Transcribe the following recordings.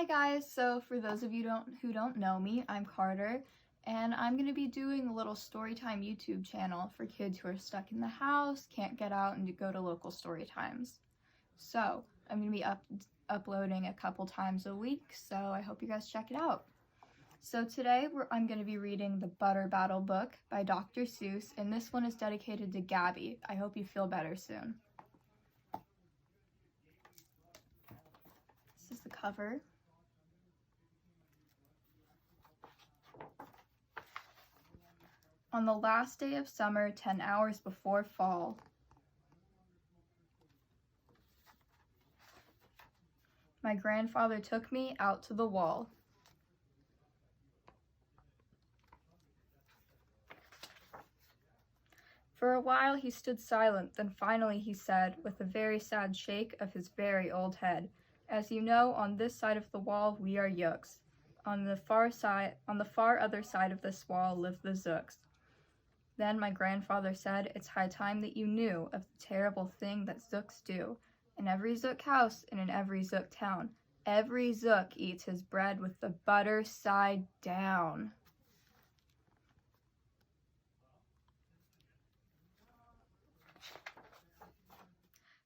Hi guys, so for those of you who don't know me, I'm Carter, and I'm going to be doing a little storytime YouTube channel for kids who are stuck in the house, can't get out and go to local story times. So I'm going to be uploading a couple times a week, so I hope you guys check it out. So today I'm going to be reading the Butter Battle book by Dr. Seuss, and this one is dedicated to Gabi. I hope you feel better soon. This is the cover. On the last day of summer, 10 hours before fall, my grandfather took me out to the wall. For a while he stood silent, then finally he said, with a very sad shake of his very old head, "As you know, on this side of the wall we are Yooks. On the far other side of this wall live the Zooks." Then my grandfather said, "It's high time that you knew of the terrible thing that Zooks do. In every Zook house and in every Zook town, every Zook eats his bread with the butter side down."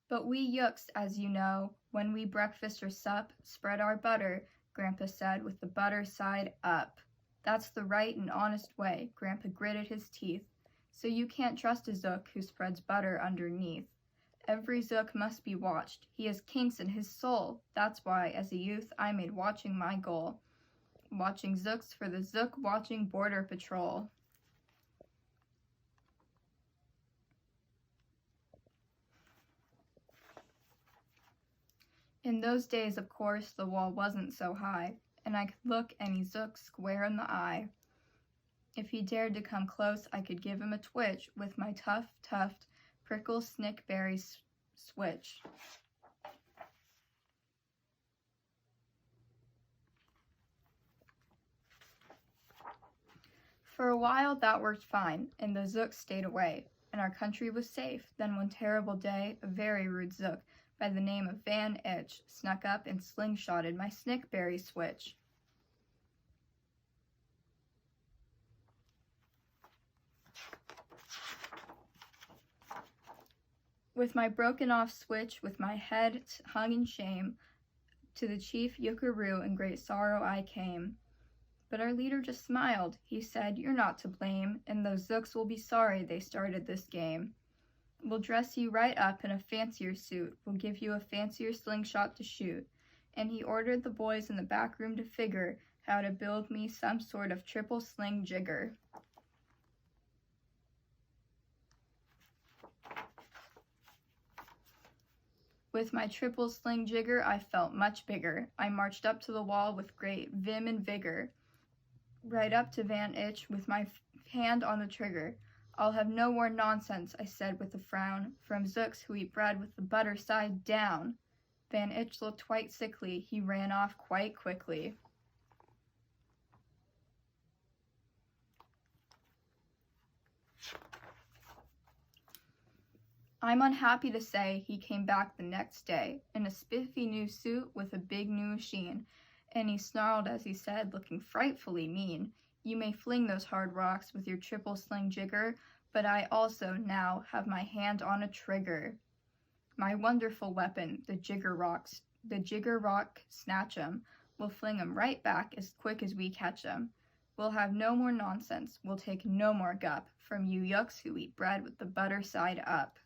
But we Yooks, as you know, when we breakfast or sup, spread our butter, Grandpa said, with the butter side up. That's the right and honest way, Grandpa gritted his teeth. So you can't trust a Zook who spreads butter underneath. Every Zook must be watched. He has kinks in his soul. That's why, as a youth, I made watching my goal. Watching Zooks for the Zook Watching Border Patrol. In those days, of course, the wall wasn't so high, and I could look any Zook square in the eye. If he dared to come close, I could give him a twitch with my tuft, prickle snickberry switch. For a while that worked fine, and the Zooks stayed away, and our country was safe. Then one terrible day, a very rude Zook by the name of Van Itch snuck up and slingshotted my snickberry switch. With my broken off switch, with my head hung in shame, to the chief Yookaroo in great sorrow I came. But our leader just smiled. He said, "You're not to blame, and those Zooks will be sorry they started this game. We'll dress you right up in a fancier suit. We'll give you a fancier slingshot to shoot." And he ordered the boys in the back room to figure how to build me some sort of triple sling jigger. With my triple sling jigger, I felt much bigger. I marched up to the wall with great vim and vigor, right up to Van Itch with my hand on the trigger. "I'll have no more nonsense," I said with a frown, "from Zooks who eat bread with the butter side down." Van Itch looked quite sickly. He ran off quite quickly. I'm unhappy to say he came back the next day in a spiffy new suit with a big new machine, and he snarled as he said, looking frightfully mean, "You may fling those hard rocks with your triple sling jigger, but I also now have my hand on a trigger. My wonderful weapon, the jigger rock snatch 'em. We'll fling 'em right back as quick as we catch 'em. We'll have no more nonsense, we'll take no more gup from you Yooks who eat bread with the butter side up."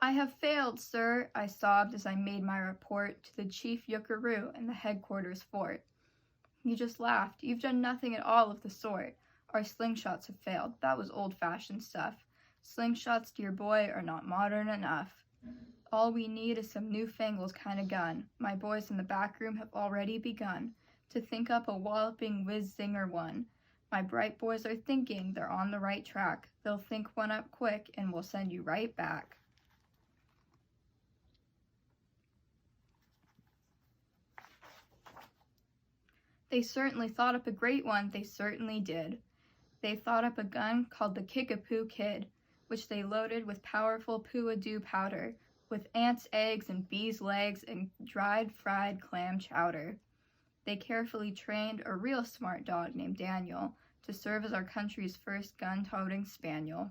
"I have failed, sir," I sobbed as I made my report to the chief Yookaroo in the headquarters fort. He just laughed. "You've done nothing at all of the sort. Our slingshots have failed. That was old-fashioned stuff. Slingshots, dear boy, are not modern enough. All we need is some newfangled kind of gun. My boys in the back room have already begun to think up a walloping whiz-zinger one. My bright boys are thinking they're on the right track. They'll think one up quick and we'll send you right back." They certainly thought up a great one, they certainly did. They thought up a gun called the Kickapoo Kid. which they loaded with powerful puadoo powder, with ants' eggs and bees' legs and dried fried clam chowder. They carefully trained a real smart dog named Daniel to serve as our country's first gun-toting spaniel.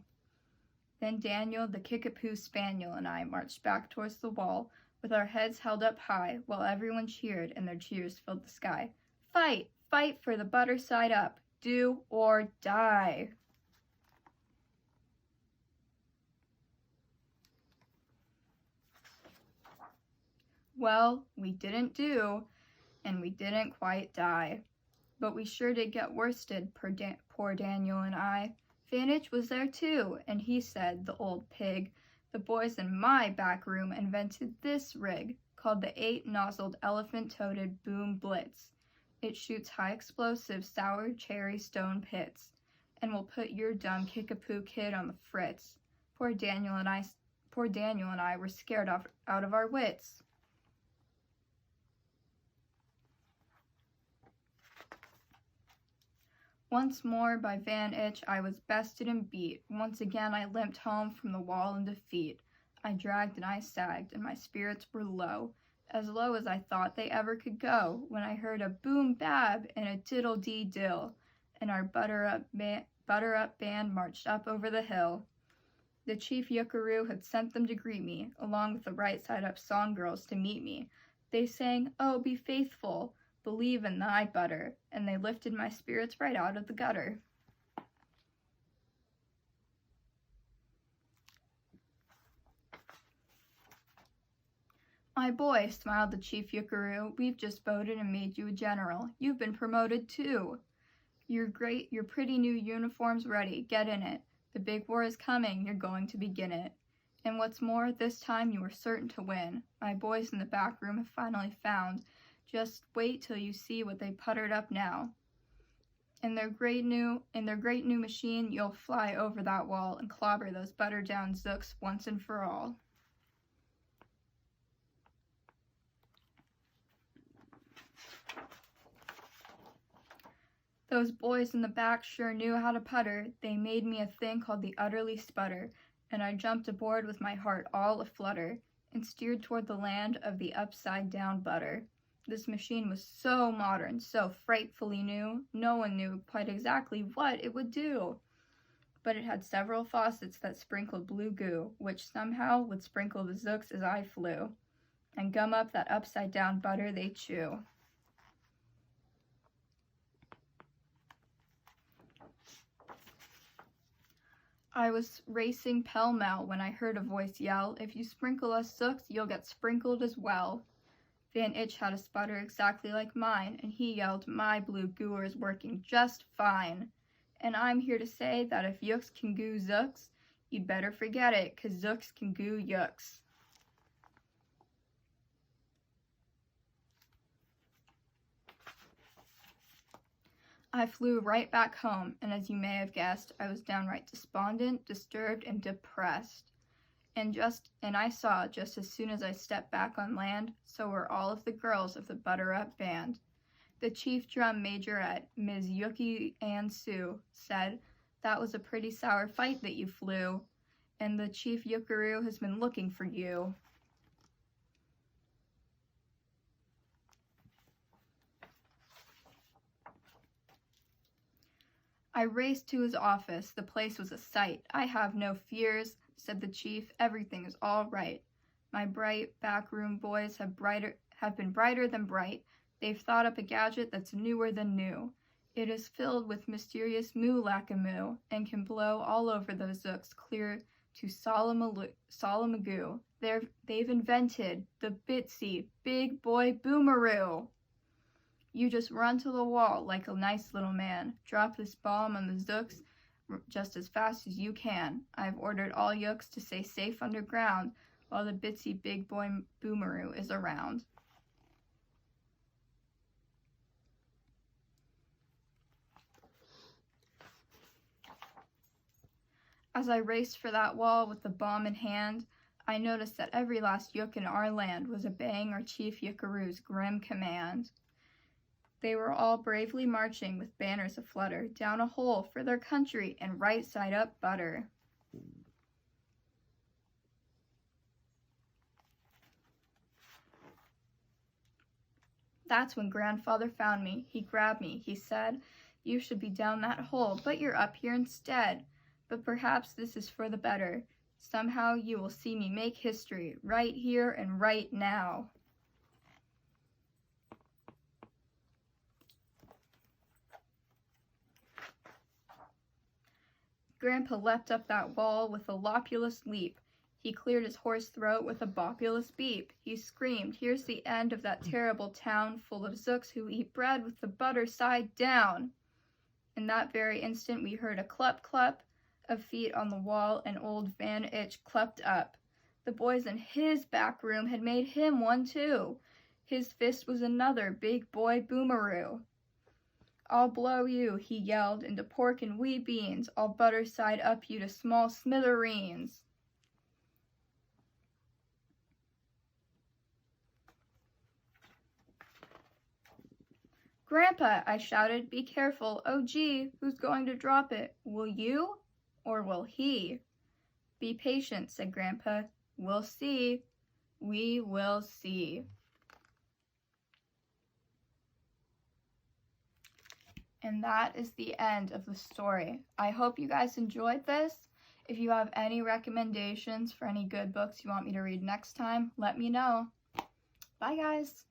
Then Daniel, the Kickapoo Spaniel, and I marched back towards the wall, with our heads held up high, while everyone cheered and their cheers filled the sky. Fight! Fight for the butter side up! Do or die! Well, we didn't do, and we didn't quite die. But we sure did get worsted, poor Daniel and I. Vanitch was there too, and he said, the old pig, the boys in my back room invented this rig, called the 8-nozzled elephant-toted Boom Blitz. It shoots high-explosive sour cherry stone pits, and will put your dumb Kickapoo kid on the fritz. Poor Daniel and I were scared out of our wits. Once more by Van Itch I was bested and beat. Once again I limped home from the wall in defeat. I dragged and I sagged, and my spirits were low as I thought they ever could go, when I heard a boom bab and a diddle-dee-dill, and our butter-up band marched up over the hill. The chief Yuckaroo had sent them to greet me, along with the right-side-up song girls to meet me. They sang, "Oh, be faithful, believe in thy butter," and they lifted my spirits right out of the gutter. "My boy," smiled the chief Yuckaroo, "we've just voted and made you a general. You've been promoted too. Your pretty new uniform's ready. Get in it. The big war is coming. You're going to begin it. And what's more, this time you are certain to win. My boys in the back room have finally found. Just wait till you see what they puttered up now. In their great new machine, you'll fly over that wall and clobber those butter-down zooks once and for all." Those boys in the back sure knew how to putter. They made me a thing called the Utterly Sputter, and I jumped aboard with my heart all aflutter, and steered toward the land of the upside-down butter. This machine was so modern, so frightfully new, no one knew quite exactly what it would do. But it had several faucets that sprinkled blue goo, which somehow would sprinkle the zooks as I flew, and gum up that upside-down butter they chew. I was racing pell-mell when I heard a voice yell, "If you sprinkle us zooks, you'll get sprinkled as well." Van Itch had a sputter exactly like mine, and he yelled, "My blue gooer is working just fine." And I'm here to say that if yooks can goo zooks, you'd better forget it, 'cause zooks can goo yooks. I flew right back home, and as you may have guessed, I was downright despondent, disturbed, and depressed. And I saw, just as soon as I stepped back on land, so were all of the girls of the Butter-Up Band. The chief drum majorette, Ms. Yuki Ann Sue, said, "That was a pretty sour fight that you flew, and the chief Yuckaroo has been looking for you." I raced to his office. The place was a sight. "I have no fears," said the chief. "Everything is all right. My bright backroom boys have been brighter than bright. They've thought up a gadget that's newer than new. It is filled with mysterious moo-lackamoo and can blow all over those zooks clear to Solemagoo. They've invented the Bitsy Big Boy Boomeroo. You just run to the wall like a nice little man. Drop this bomb on the zooks just as fast as you can. I've ordered all yooks to stay safe underground while the Bitsy Big Boy Boomeroo is around." As I raced for that wall with the bomb in hand, I noticed that every last yook in our land was obeying our chief Yuckaroo's grim command. They were all bravely marching with banners aflutter down a hole for their country and right side up butter. That's when Grandfather found me. He grabbed me. He said, "You should be down that hole, but you're up here instead. But perhaps this is for the better. Somehow you will see me make history, right here and right now." Grandpa leapt up that wall with a lopulous leap. He cleared his hoarse throat with a bopulous beep. He screamed, "Here's the end of that terrible town, full of Zooks who eat bread with the butter side down." In that very instant we heard a clup-clup of feet on the wall, and old Van Itch clumped up. The boys in his back room had made him one too. His fist was another big boy boomeroo. "I'll blow you," he yelled, "into pork and wee beans. I'll butter side up you to small smithereens." "Grandpa," I shouted, "be careful. Oh gee, who's going to drop it? Will you? Or will he?" "Be patient," said Grandpa. "We'll see. We will see." And that is the end of the story. I hope you guys enjoyed this. If you have any recommendations for any good books you want me to read next time, let me know. Bye, guys.